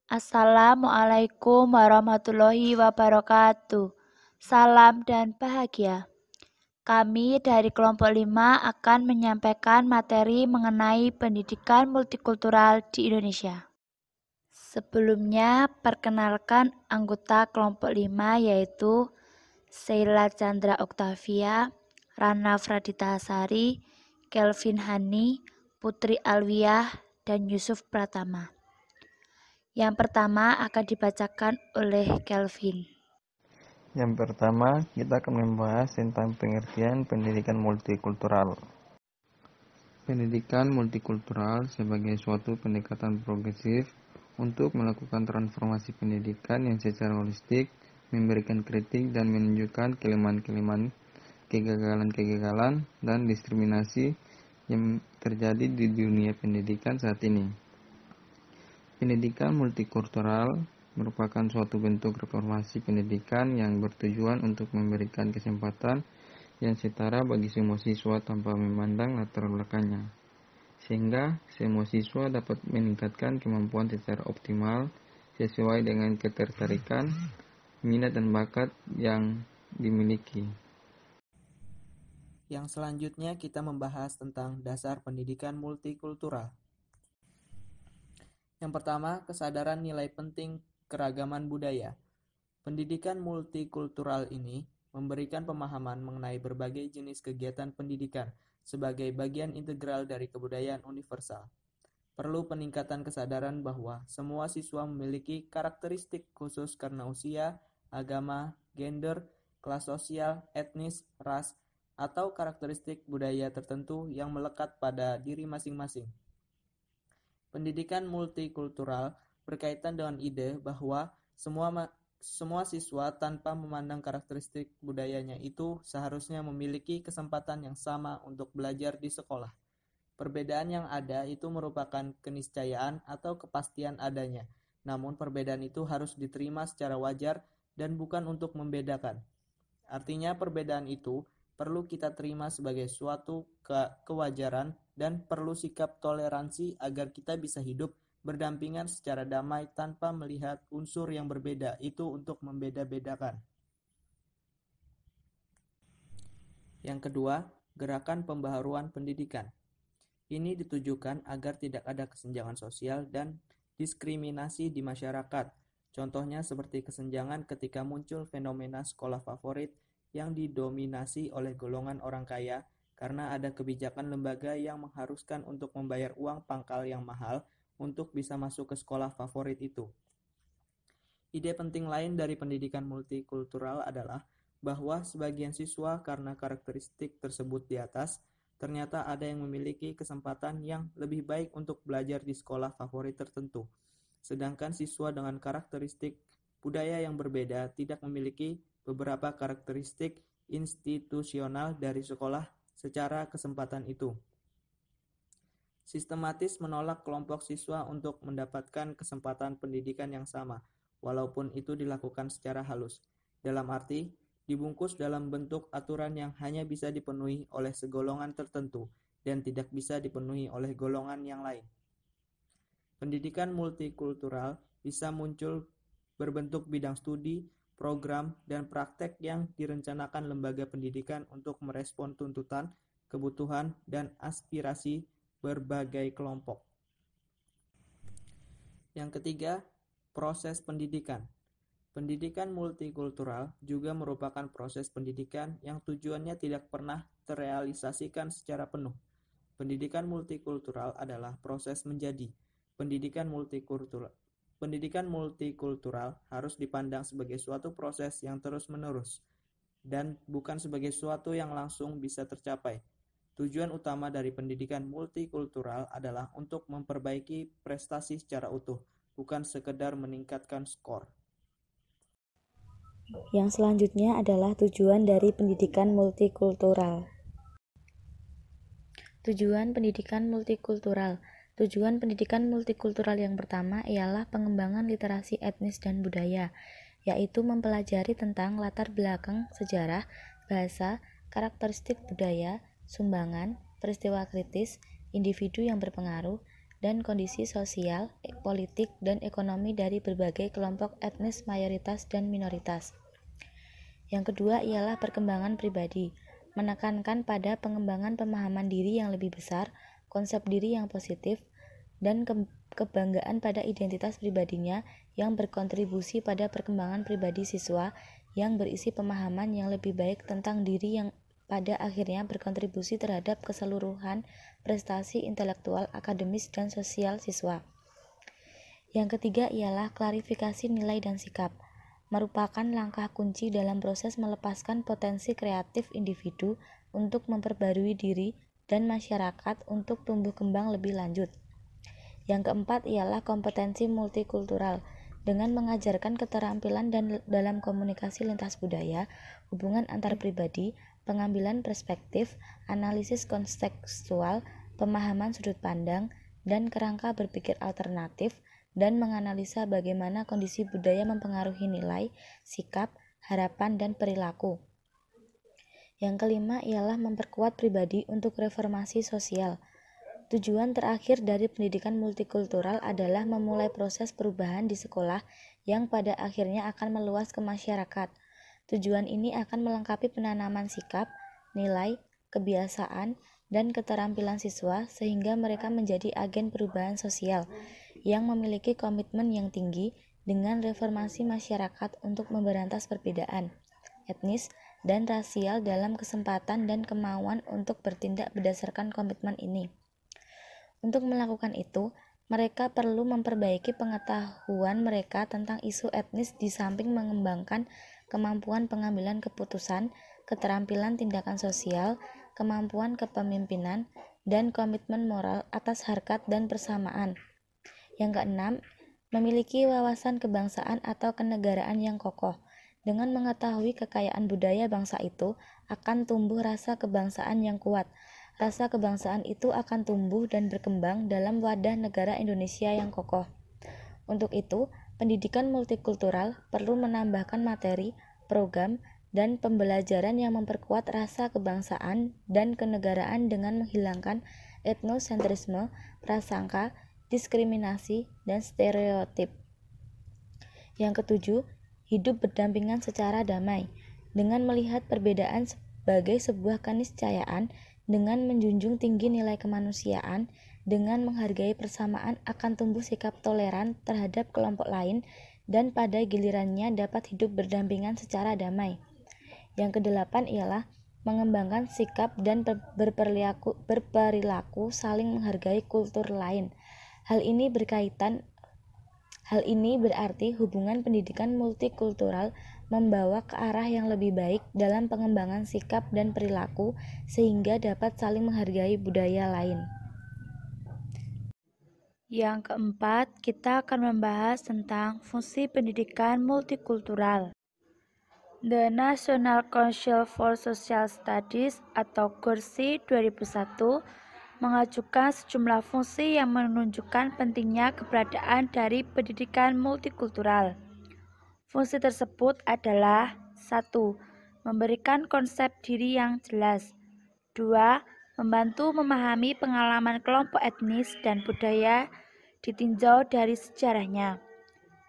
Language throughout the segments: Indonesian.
Assalamualaikum warahmatullahi wabarakatuh. Salam dan bahagia. Kami dari kelompok 5 akan menyampaikan materi mengenai pendidikan multikultural di Indonesia. Sebelumnya, perkenalkan anggota kelompok 5 yaitu Sheila Chandra Oktavia, Rana Fraditasari, Kelvin Hani, Putri Alwiah, dan Yusuf Pratama. Yang pertama akan dibacakan oleh Kelvin. Yang pertama, kita akan membahas tentang pengertian pendidikan multikultural. Pendidikan multikultural sebagai suatu pendekatan progresif untuk melakukan transformasi pendidikan yang secara holistik, memberikan kritik dan menunjukkan kelemahan-kelemahan, kegagalan-kegagalan, dan diskriminasi yang terjadi di dunia pendidikan saat ini. Pendidikan multikultural merupakan suatu bentuk reformasi pendidikan yang bertujuan untuk memberikan kesempatan yang setara bagi semua siswa tanpa memandang latar belakangnya, sehingga semua siswa dapat meningkatkan kemampuan secara optimal sesuai dengan ketertarikan, minat dan bakat yang dimiliki. Yang selanjutnya kita membahas tentang dasar pendidikan multikultural. Yang pertama, kesadaran nilai penting keragaman budaya. Pendidikan multikultural ini memberikan pemahaman mengenai berbagai jenis kegiatan pendidikan sebagai bagian integral dari kebudayaan universal. Perlu peningkatan kesadaran bahwa semua siswa memiliki karakteristik khusus karena usia, agama, gender, kelas sosial, etnis, ras, atau karakteristik budaya tertentu yang melekat pada diri masing-masing. Pendidikan multikultural berkaitan dengan ide bahwa semua siswa tanpa memandang karakteristik budayanya itu seharusnya memiliki kesempatan yang sama untuk belajar di sekolah. Perbedaan yang ada itu merupakan keniscayaan atau kepastian adanya, namun perbedaan itu harus diterima secara wajar dan bukan untuk membedakan. Artinya perbedaan itu perlu kita terima sebagai suatu kewajaran dan perlu sikap toleransi agar kita bisa hidup berdampingan secara damai tanpa melihat unsur yang berbeda itu untuk membeda-bedakan. Yang kedua, gerakan pembaharuan pendidikan. Ini ditujukan agar tidak ada kesenjangan sosial dan diskriminasi di masyarakat. Contohnya seperti kesenjangan ketika muncul fenomena sekolah favorit yang didominasi oleh golongan orang kaya karena ada kebijakan lembaga yang mengharuskan untuk membayar uang pangkal yang mahal untuk bisa masuk ke sekolah favorit itu. Ide penting lain dari pendidikan multikultural adalah bahwa sebagian siswa karena karakteristik tersebut di atas, ternyata ada yang memiliki kesempatan yang lebih baik untuk belajar di sekolah favorit tertentu. Sedangkan siswa dengan karakteristik budaya yang berbeda tidak memiliki beberapa karakteristik institusional dari sekolah secara kesempatan itu. Sistematis menolak kelompok siswa untuk mendapatkan kesempatan pendidikan yang sama, walaupun itu dilakukan secara halus. Dalam arti, dibungkus dalam bentuk aturan yang hanya bisa dipenuhi oleh segolongan tertentu dan tidak bisa dipenuhi oleh golongan yang lain. Pendidikan multikultural bisa muncul berbentuk bidang studi, program, dan praktek yang direncanakan lembaga pendidikan untuk merespon tuntutan, kebutuhan, dan aspirasi berbagai kelompok. Yang ketiga, proses pendidikan. Pendidikan multikultural juga merupakan proses pendidikan yang tujuannya tidak pernah terrealisasikan secara penuh. Pendidikan multikultural adalah proses menjadi. Pendidikan multikultural harus dipandang sebagai suatu proses yang terus-menerus dan bukan sebagai suatu yang langsung bisa tercapai. Tujuan utama dari pendidikan multikultural adalah untuk memperbaiki prestasi secara utuh, bukan sekedar meningkatkan skor. Yang selanjutnya adalah tujuan dari pendidikan multikultural. Tujuan pendidikan multikultural. Tujuan pendidikan multikultural yang pertama ialah pengembangan literasi etnis dan budaya, yaitu mempelajari tentang latar belakang sejarah, bahasa, karakteristik budaya, sumbangan, peristiwa kritis, individu yang berpengaruh, dan kondisi sosial, politik, dan ekonomi dari berbagai kelompok etnis mayoritas dan minoritas. Yang kedua ialah perkembangan pribadi, menekankan pada pengembangan pemahaman diri yang lebih besar, konsep diri yang positif, dan kebanggaan pada identitas pribadinya yang berkontribusi pada perkembangan pribadi siswa yang berisi pemahaman yang lebih baik tentang diri yang pada akhirnya berkontribusi terhadap keseluruhan prestasi intelektual, akademis, dan sosial siswa. Yang ketiga ialah klarifikasi nilai dan sikap, merupakan langkah kunci dalam proses melepaskan potensi kreatif individu untuk memperbarui diri dan masyarakat untuk tumbuh kembang lebih lanjut. Yang keempat ialah kompetensi multikultural, dengan mengajarkan keterampilan dalam komunikasi lintas budaya, hubungan antar pribadi, pengambilan perspektif, analisis kontekstual, pemahaman sudut pandang, dan kerangka berpikir alternatif, dan menganalisa bagaimana kondisi budaya mempengaruhi nilai, sikap, harapan, dan perilaku. Yang kelima ialah memperkuat pribadi untuk reformasi sosial. Tujuan terakhir dari pendidikan multikultural adalah memulai proses perubahan di sekolah yang pada akhirnya akan meluas ke masyarakat. Tujuan ini akan melengkapi penanaman sikap, nilai, kebiasaan, dan keterampilan siswa sehingga mereka menjadi agen perubahan sosial yang memiliki komitmen yang tinggi dengan reformasi masyarakat untuk memberantas perbedaan etnis dan rasial dalam kesempatan dan kemauan untuk bertindak berdasarkan komitmen ini. Untuk melakukan itu, mereka perlu memperbaiki pengetahuan mereka tentang isu etnis di samping mengembangkan kemampuan pengambilan keputusan, keterampilan tindakan sosial, kemampuan kepemimpinan, dan komitmen moral atas harkat dan persamaan. Yang keenam, memiliki wawasan kebangsaan atau kenegaraan yang kokoh. Dengan mengetahui kekayaan budaya bangsa itu, akan tumbuh rasa kebangsaan yang kuat. Rasa kebangsaan itu akan tumbuh dan berkembang dalam wadah negara Indonesia yang kokoh. Untuk itu, pendidikan multikultural perlu menambahkan materi, program, dan pembelajaran yang memperkuat rasa kebangsaan dan kenegaraan dengan menghilangkan etnosentrisme, prasangka, diskriminasi, dan stereotip. Yang ketujuh, hidup berdampingan secara damai, dengan melihat perbedaan sebagai sebuah keniscayaan, dengan menjunjung tinggi nilai kemanusiaan, dengan menghargai persamaan akan tumbuh sikap toleran terhadap kelompok lain, dan pada gilirannya dapat hidup berdampingan secara damai. Yang kedelapan ialah mengembangkan sikap dan berperilaku saling menghargai kultur lain. Hal ini berarti hubungan pendidikan multikultural membawa ke arah yang lebih baik dalam pengembangan sikap dan perilaku sehingga dapat saling menghargai budaya lain. Yang keempat, kita akan membahas tentang fungsi pendidikan multikultural. The National Council for Social Studies atau GORSI 2001 mengajukan sejumlah fungsi yang menunjukkan pentingnya keberadaan dari pendidikan multikultural. Fungsi tersebut adalah 1. Memberikan konsep diri yang jelas. 2. Membantu memahami pengalaman kelompok etnis dan budaya ditinjau dari sejarahnya.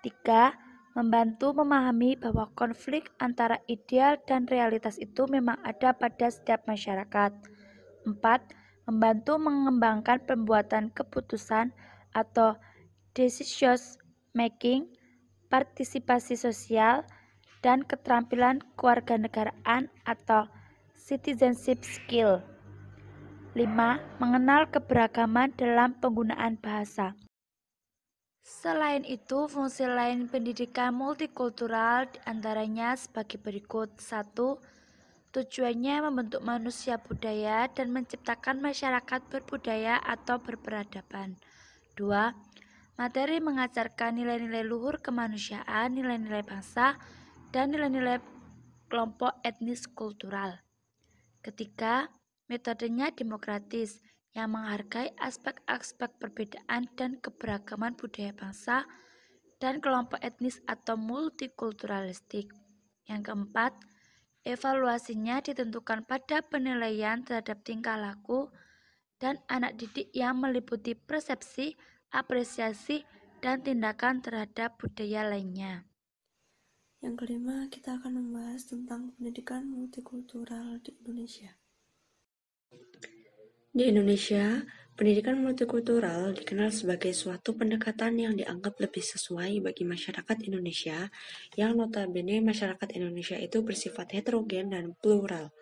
3. Membantu memahami bahwa konflik antara ideal dan realitas itu memang ada pada setiap masyarakat. 4. Membantu mengembangkan pembuatan keputusan atau decision making, partisipasi sosial, dan keterampilan kewarganegaraan atau citizenship skill. 5. Mengenal keberagaman dalam penggunaan bahasa. Selain itu, fungsi lain pendidikan multikultural diantaranya sebagai berikut. 1. Tujuannya membentuk manusia budaya dan menciptakan masyarakat berbudaya atau berperadaban. 2. Materi mengajarkan nilai-nilai luhur kemanusiaan, nilai-nilai bangsa, dan nilai-nilai kelompok etnis kultural. Ketiga, metodenya demokratis yang menghargai aspek-aspek perbedaan dan keberagaman budaya bangsa dan kelompok etnis atau multikulturalistik. Yang keempat, evaluasinya ditentukan pada penilaian terhadap tingkah laku dan anak didik yang meliputi persepsi, apresiasi, dan tindakan terhadap budaya lainnya. Yang kelima, kita akan membahas tentang pendidikan multikultural di Indonesia. Di Indonesia, pendidikan multikultural dikenal sebagai suatu pendekatan yang dianggap lebih sesuai bagi masyarakat Indonesia, yang notabene masyarakat Indonesia itu bersifat heterogen dan plural.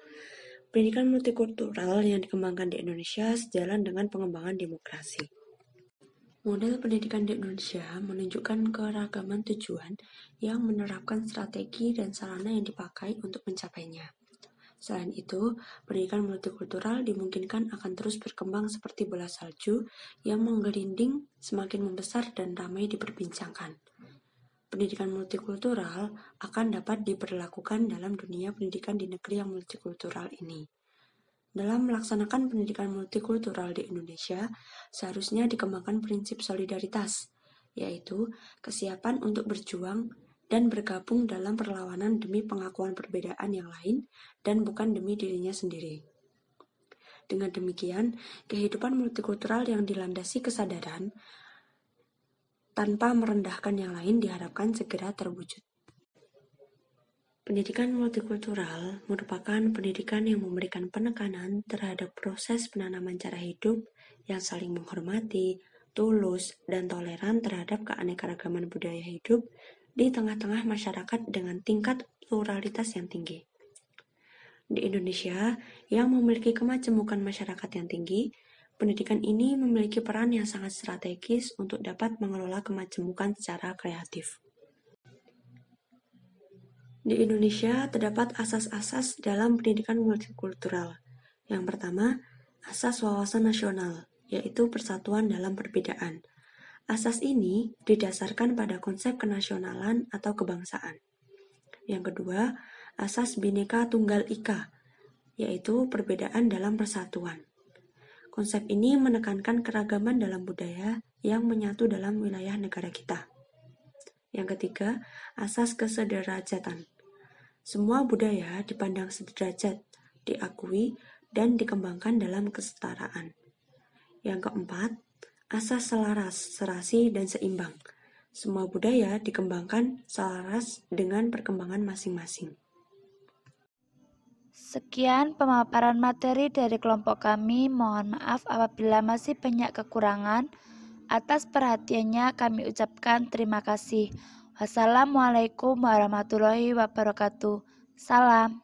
Pendidikan multikultural yang dikembangkan di Indonesia sejalan dengan pengembangan demokrasi. Model pendidikan di Indonesia menunjukkan keragaman tujuan yang menerapkan strategi dan sarana yang dipakai untuk mencapainya. Selain itu, pendidikan multikultural dimungkinkan akan terus berkembang seperti bola salju yang menggelinding semakin membesar dan ramai diperbincangkan. Pendidikan multikultural akan dapat diberlakukan dalam dunia pendidikan di negeri yang multikultural ini. Dalam melaksanakan pendidikan multikultural di Indonesia, seharusnya dikembangkan prinsip solidaritas, yaitu kesiapan untuk berjuang dan bergabung dalam perlawanan demi pengakuan perbedaan yang lain dan bukan demi dirinya sendiri. Dengan demikian, kehidupan multikultural yang dilandasi kesadaran tanpa merendahkan yang lain diharapkan segera terwujud. Pendidikan multikultural merupakan pendidikan yang memberikan penekanan terhadap proses penanaman cara hidup yang saling menghormati, tulus, dan toleran terhadap keanekaragaman budaya hidup di tengah-tengah masyarakat dengan tingkat pluralitas yang tinggi. Di Indonesia, yang memiliki kemajemukan masyarakat yang tinggi, pendidikan ini memiliki peran yang sangat strategis untuk dapat mengelola kemajemukan secara kreatif. Di Indonesia, terdapat asas-asas dalam pendidikan multikultural. Yang pertama, asas wawasan nasional, yaitu persatuan dalam perbedaan. Asas ini didasarkan pada konsep kenasionalan atau kebangsaan. Yang kedua, asas Bhinneka Tunggal Ika, yaitu perbedaan dalam persatuan. Konsep ini menekankan keragaman dalam budaya yang menyatu dalam wilayah negara kita. Yang ketiga, asas kesederajatan. Semua budaya dipandang sederajat, diakui, dan dikembangkan dalam kesetaraan. Yang keempat, asas selaras, serasi, dan seimbang. Semua budaya dikembangkan selaras dengan perkembangan masing-masing. Sekian pemaparan materi dari kelompok kami. Mohon maaf apabila masih banyak kekurangan. Atas perhatiannya kami ucapkan terima kasih. Wassalamualaikum warahmatullahi wabarakatuh. Salam.